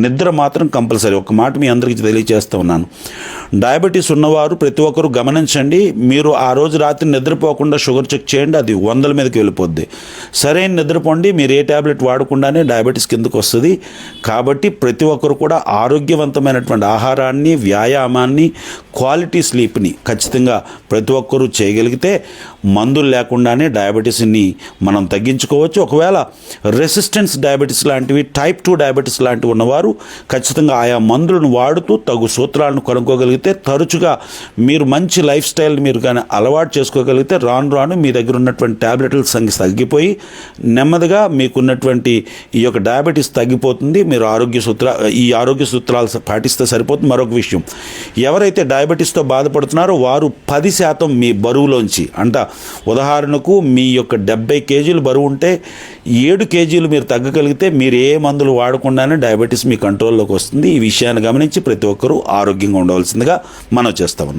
నిద్ర మాత్రం కంపల్సరీ. ఒక మాట మీ అందరికీ తెలియజేస్తూ ఉన్నాను. డయాబెటీస్ ఉన్నవారు ప్రతి ఒక్కరు గమనించండి. మీరు ఆ రోజు రాత్రి నిద్రపోకుండా షుగర్ చెక్ చేయండి, అది 100 మీదకి వెళ్ళిపోద్ది. సరైన నిద్రపోండి, మీరు ఏ ట్యాబ్లెట్ వాడకుండానే డయాబెటీస్ కిందకు వస్తుంది. కాబట్టి ప్రతి ఒక్కరు కూడా ఆరోగ్యవంతమైనటువంటి ఆహారాన్ని, వ్యాయామాన్ని, క్వాలిటీ స్లీప్ని ఖచ్చితంగా ప్రతి ఒక్కరూ చేయగలిగితే మందులు లేకుండానే డయాబెటీస్ని మనం తగ్గించుకోవచ్చు. ఒకవేళ రెసిస్టెన్స్ డయాబెటీస్ లాంటివి, టైప్ 2 డయాబెటీస్ లాంటివి ఉన్నవారు ఖచ్చితంగా ఆయా మందులను వాడుతూ తగు సూత్రాలను కనుక్కోగలిగితే, తరచుగా మీరు మంచి లైఫ్ స్టైల్ని మీరు కానీ అలవాటు చేసుకోగలిగితే రాను రాను మీ దగ్గర ఉన్నటువంటి ట్యాబ్లెట్ల సంఖ్య తగ్గిపోయి నెమ్మదిగా మీకున్నటువంటి ఈ యొక్క డయాబెటీస్ తగ్గిపోతుంది. మీరు ఈ ఆరోగ్య సూత్రాలు పాటిస్తే సరిపోతుంది. మరొక విషయం, ఎవరైతే డయాబెటీస్తో బాధపడుతున్నారో వారు 10% మీ బరువులోంచి, ఉదాహరణకు మీ యొక్క 70 కేజీలు బరువు ఉంటే 7 కేజీలు మీరు తగ్గగలిగితే మీరు ఏ మందులు వాడకుండానే డయాబెటీస్ మీ కంట్రోల్లోకి వస్తుంది. ఈ విషయాన్ని గమనించి ప్రతి ఒక్కరూ ఆరోగ్యంగా ఉండవలసిందిగా మనం చేస్తూ ఉన్నాం.